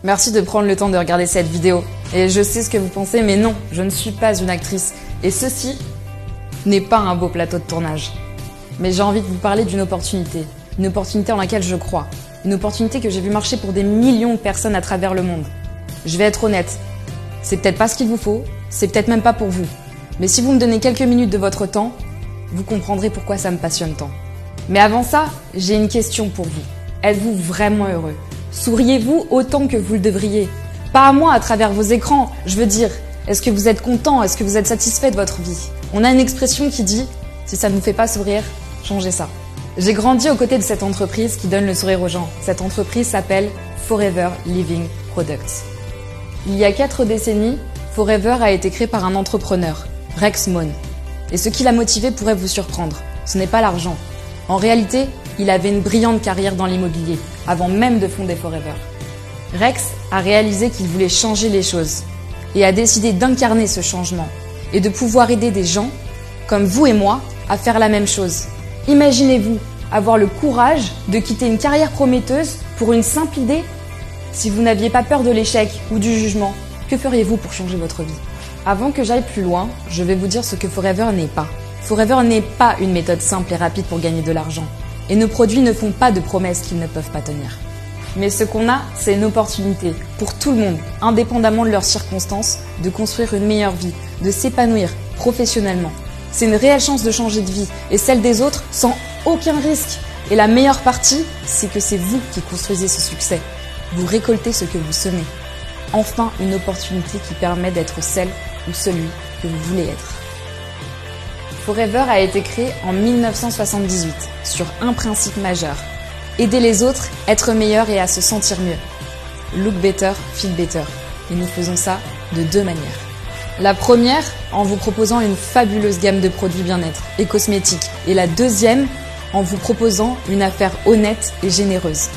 Merci de prendre le temps de regarder cette vidéo. Et je sais ce que vous pensez, mais non, je ne suis pas une actrice. Et ceci n'est pas un beau plateau de tournage. Mais j'ai envie de vous parler d'une opportunité. Une opportunité en laquelle je crois. Une opportunité que j'ai vu marcher pour des millions de personnes à travers le monde. Je vais être honnête. C'est peut-être pas ce qu'il vous faut, c'est peut-être même pas pour vous. Mais si vous me donnez quelques minutes de votre temps, vous comprendrez pourquoi ça me passionne tant. Mais avant ça, j'ai une question pour vous. Êtes-vous vraiment heureux ? Souriez-vous autant que vous le devriez ? Pas à moi à travers vos écrans, je veux dire, est-ce que vous êtes content ? Est-ce que vous êtes satisfait de votre vie ? On a une expression qui dit « si ça ne vous fait pas sourire, changez ça ». J'ai grandi aux côtés de cette entreprise qui donne le sourire aux gens. Cette entreprise s'appelle Forever Living Products. Il y a 4 décennies, Forever a été créé par un entrepreneur, Rex Mohn. Et ce qui l'a motivé pourrait vous surprendre. Ce n'est pas l'argent. En réalité, il avait une brillante carrière dans l'immobilier, avant même de fonder Forever. Rex a réalisé qu'il voulait changer les choses et a décidé d'incarner ce changement et de pouvoir aider des gens, comme vous et moi, à faire la même chose. Imaginez-vous avoir le courage de quitter une carrière prometteuse pour une simple idée. Si vous n'aviez pas peur de l'échec ou du jugement, que feriez-vous pour changer votre vie ? Avant que j'aille plus loin, je vais vous dire ce que Forever n'est pas. Forever n'est pas une méthode simple et rapide pour gagner de l'argent. Et nos produits ne font pas de promesses qu'ils ne peuvent pas tenir. Mais ce qu'on a, c'est une opportunité pour tout le monde, indépendamment de leurs circonstances, de construire une meilleure vie, de s'épanouir professionnellement. C'est une réelle chance de changer de vie et celle des autres sans aucun risque. Et la meilleure partie, c'est que c'est vous qui construisez ce succès. Vous récoltez ce que vous semez. Enfin, une opportunité qui permet d'être celle ou celui que vous voulez être. Forever a été créé en 1978 sur un principe majeur. Aider les autres, être meilleur et à se sentir mieux. Look better, feel better. Et nous faisons ça de 2 manières. La première, en vous proposant une fabuleuse gamme de produits bien-être et cosmétiques. Et la deuxième, en vous proposant une affaire honnête et généreuse.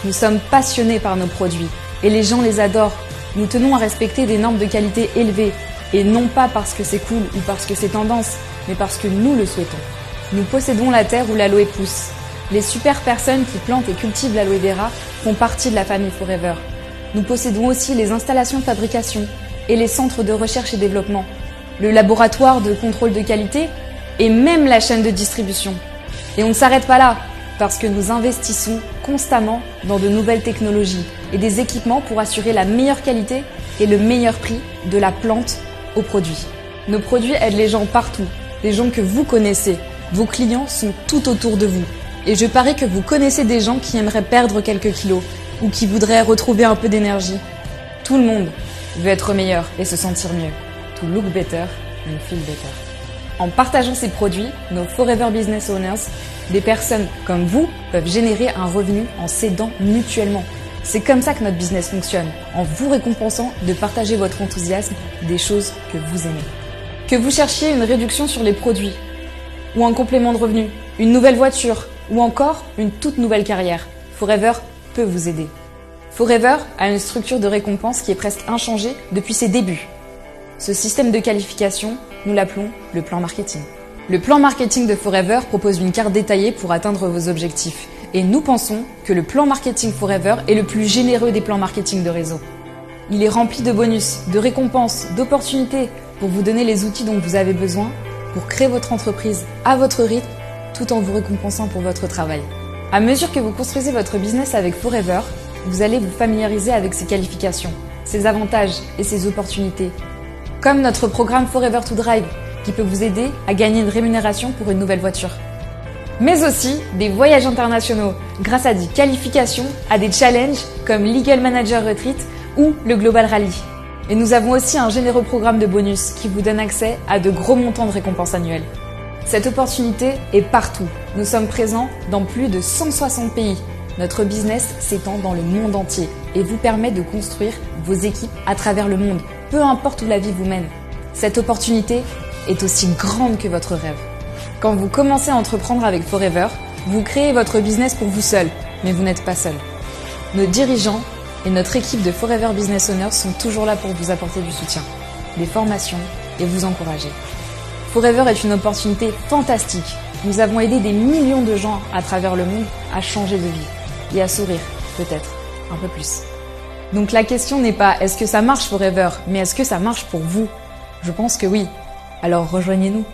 Nous sommes passionnés par nos produits et les gens les adorent. Nous tenons à respecter des normes de qualité élevées et non pas parce que c'est cool ou parce que c'est tendance, mais parce que nous le souhaitons. Nous possédons la terre où l'aloe pousse. Les super personnes qui plantent et cultivent l'aloe vera font partie de la famille Forever. Nous possédons aussi les installations de fabrication et les centres de recherche et développement, le laboratoire de contrôle de qualité et même la chaîne de distribution. Et on ne s'arrête pas là, parce que nous investissons constamment dans de nouvelles technologies et des équipements pour assurer la meilleure qualité et le meilleur prix de la plante au produit. Nos produits aident les gens partout, les gens que vous connaissez. Vos clients sont tout autour de vous. Et je parie que vous connaissez des gens qui aimeraient perdre quelques kilos ou qui voudraient retrouver un peu d'énergie. Tout le monde veut être meilleur et se sentir mieux. To look better and feel better. En partageant ces produits, nos Forever Business Owners, des personnes comme vous, peuvent générer un revenu en s'aidant mutuellement. C'est comme ça que notre business fonctionne, en vous récompensant de partager votre enthousiasme des choses que vous aimez. Que vous cherchiez une réduction sur les produits, ou un complément de revenu, une nouvelle voiture, ou encore une toute nouvelle carrière, Forever peut vous aider. Forever a une structure de récompense qui est presque inchangée depuis ses débuts. Ce système de qualification, nous l'appelons le plan marketing. Le plan marketing de Forever propose une carte détaillée pour atteindre vos objectifs. Et nous pensons que le plan marketing Forever est le plus généreux des plans marketing de réseau. Il est rempli de bonus, de récompenses, d'opportunités pour vous donner les outils dont vous avez besoin pour créer votre entreprise à votre rythme tout en vous récompensant pour votre travail. À mesure que vous construisez votre business avec Forever, vous allez vous familiariser avec ses qualifications, ses avantages et ses opportunités. Comme notre programme Forever to Drive qui peut vous aider à gagner une rémunération pour une nouvelle voiture. Mais aussi des voyages internationaux grâce à des qualifications à des challenges comme Legal Manager Retreat ou le Global Rally. Et nous avons aussi un généreux programme de bonus qui vous donne accès à de gros montants de récompenses annuelles. Cette opportunité est partout. Nous sommes présents dans plus de 160 pays. Notre business s'étend dans le monde entier et vous permet de construire vos équipes à travers le monde, peu importe où la vie vous mène. Cette opportunité est aussi grande que votre rêve. Quand vous commencez à entreprendre avec Forever, vous créez votre business pour vous seul, mais vous n'êtes pas seul. Nos dirigeants et notre équipe de Forever Business Owners sont toujours là pour vous apporter du soutien, des formations et vous encourager. Forever est une opportunité fantastique. Nous avons aidé des millions de gens à travers le monde à changer de vie et à sourire, peut-être, un peu plus. Donc la question n'est pas est-ce que ça marche Forever, mais est-ce que ça marche pour vous? Je pense que oui. Alors rejoignez-nous.